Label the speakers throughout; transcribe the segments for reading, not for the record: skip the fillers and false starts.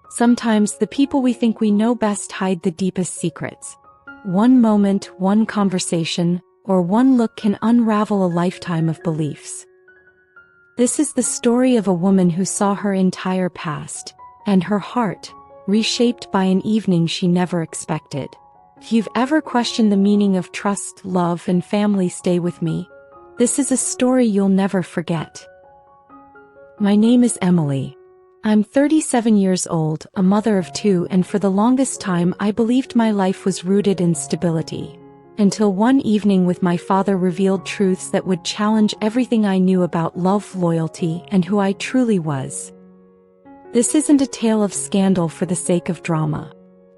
Speaker 1: Sometimes the people we think we know best hide the deepest secrets. One moment, one conversation, or one look can unravel a lifetime of beliefs. This is the story of a woman who saw her entire past, and her heart, reshaped by an evening she never expected. If you've ever questioned the meaning of trust, love, and family, stay with me. This is a story you'll never forget. My name is Emily. I'm 37 years old, a mother of two, and for the longest time I believed my life was rooted in stability. Until one evening with my father revealed truths that would challenge everything I knew about love, loyalty, and who I truly was. This isn't a tale of scandal for the sake of drama.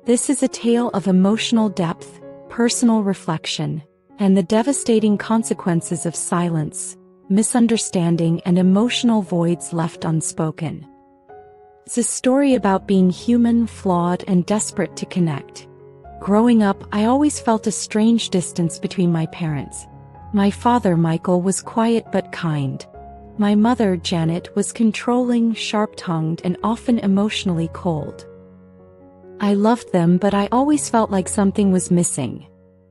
Speaker 1: This is a tale of emotional depth, personal reflection, and the devastating consequences of silence, misunderstanding, and emotional voids left unspoken. It's a story about being human, flawed, and desperate to connect. Growing up, I always felt a strange distance between my parents. My father, Michael, was quiet but kind. My mother, Janet, was controlling, sharp-tongued, and often emotionally cold. I loved them, but I always felt like something was missing.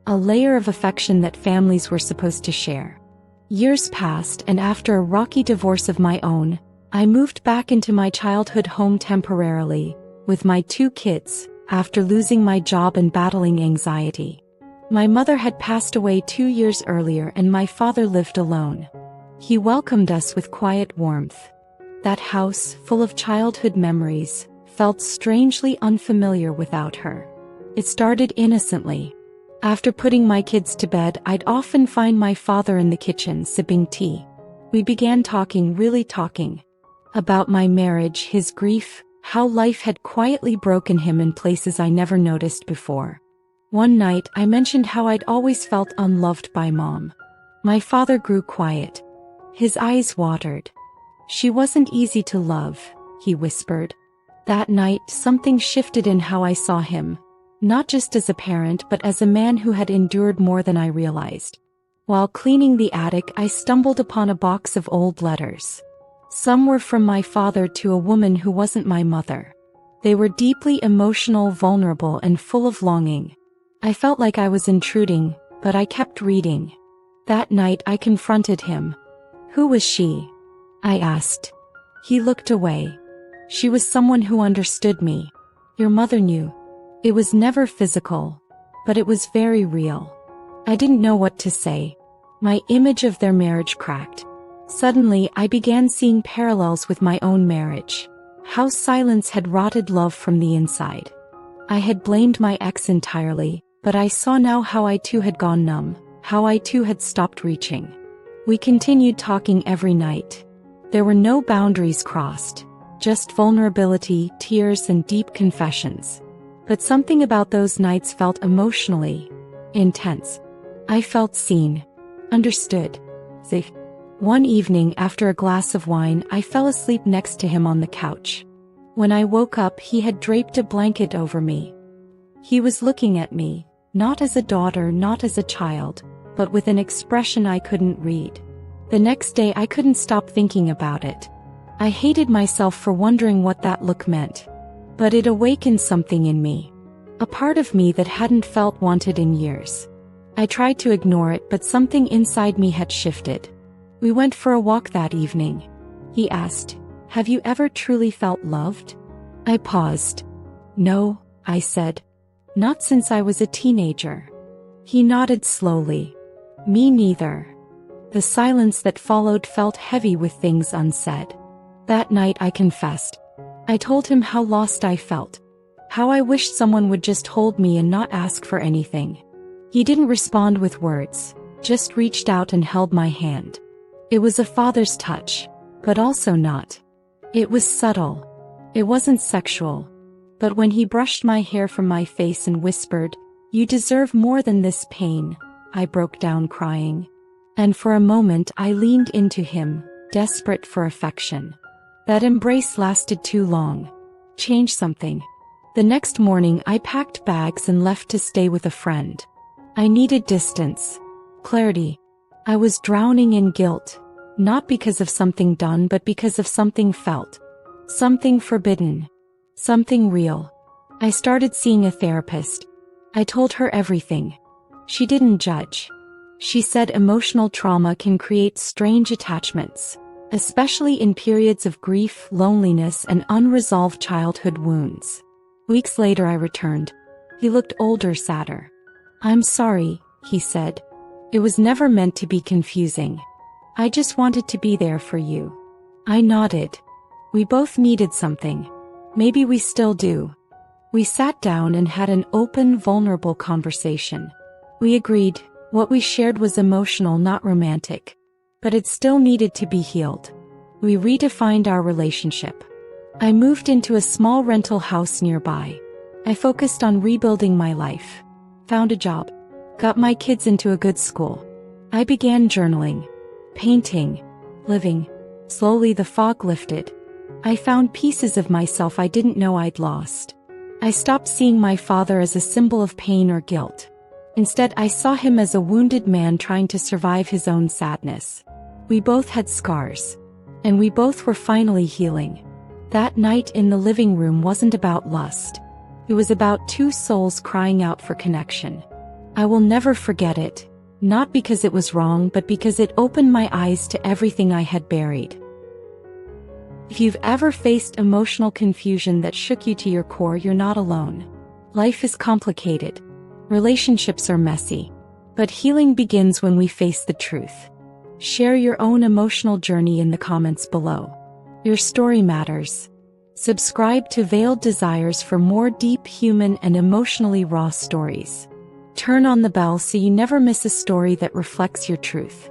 Speaker 1: A layer of affection that families were supposed to share. Years passed, and after a rocky divorce of my own, I moved back into my childhood home temporarily, with my two kids, after losing my job and battling anxiety. My mother had passed away 2 years earlier and my father lived alone. He welcomed us with quiet warmth. That house, full of childhood memories, felt strangely unfamiliar without her. It started innocently. After putting my kids to bed, I'd often find my father in the kitchen sipping tea. We began talking, really talking. About my marriage, his grief, how life had quietly broken him in places I never noticed before. One night, I mentioned how I'd always felt unloved by Mom. My father grew quiet. His eyes watered. "She wasn't easy to love," he whispered. That night, something shifted in how I saw him. Not just as a parent, but as a man who had endured more than I realized. While cleaning the attic, I stumbled upon a box of old letters. Some were from my father to a woman who wasn't my mother. They were deeply emotional, vulnerable, and full of longing. I felt like I was intruding, but I kept reading. That night I confronted him. "Who was she?" I asked. He looked away. "She was someone who understood me. Your mother knew." It was never physical, but it was very real. I didn't know what to say. My image of their marriage cracked. Suddenly, I began seeing parallels with my own marriage. How silence had rotted love from the inside. I had blamed my ex entirely, but I saw now how I too had gone numb, how I too had stopped reaching. We continued talking every night. There were no boundaries crossed, just vulnerability, tears, and deep confessions. But something about those nights felt emotionally intense. I felt seen, understood, safe. One evening after a glass of wine, I fell asleep next to him on the couch. When I woke up, he had draped a blanket over me. He was looking at me, not as a daughter, not as a child, but with an expression I couldn't read. The next day I couldn't stop thinking about it. I hated myself for wondering what that look meant. But it awakened something in me. A part of me that hadn't felt wanted in years. I tried to ignore it, but something inside me had shifted. We went for a walk that evening. He asked, "Have you ever truly felt loved?" I paused. "No," I said. "Not since I was a teenager." He nodded slowly. "Me neither." The silence that followed felt heavy with things unsaid. That night I confessed. I told him how lost I felt. How I wished someone would just hold me and not ask for anything. He didn't respond with words, just reached out and held my hand. It was a father's touch, but also not. It was subtle. It wasn't sexual. But when he brushed my hair from my face and whispered, "You deserve more than this pain," I broke down crying. And for a moment I leaned into him, desperate for affection. That embrace lasted too long. Changed something. The next morning I packed bags and left to stay with a friend. I needed distance. Clarity. I was drowning in guilt. Not because of something done, but because of something felt. Something forbidden. Something real. I started seeing a therapist. I told her everything. She didn't judge. She said emotional trauma can create strange attachments, especially in periods of grief, loneliness, and unresolved childhood wounds. Weeks later I returned. He looked older, sadder. "I'm sorry," he said. "It was never meant to be confusing. I just wanted to be there for you." I nodded. We both needed something. Maybe we still do. We sat down and had an open, vulnerable conversation. We agreed what we shared was emotional, not romantic. But it still needed to be healed. We redefined our relationship. I moved into a small rental house nearby. I focused on rebuilding my life. Found a job. Got my kids into a good school. I began journaling, painting, living. Slowly the fog lifted. I found pieces of myself I didn't know I'd lost. I stopped seeing my father as a symbol of pain or guilt. Instead, I saw him as a wounded man trying to survive his own sadness. We both had scars. And we both were finally healing. That night in the living room wasn't about lust. It was about two souls crying out for connection. I will never forget it. Not because it was wrong, but because it opened my eyes to everything I had buried. If you've ever faced emotional confusion that shook you to your core, you're not alone. Life is complicated. Relationships are messy. But healing begins when we face the truth. Share your own emotional journey in the comments below. Your story matters. Subscribe to Veiled Desires for more deep, human, and emotionally raw stories. Turn on the bell so you never miss a story that reflects your truth.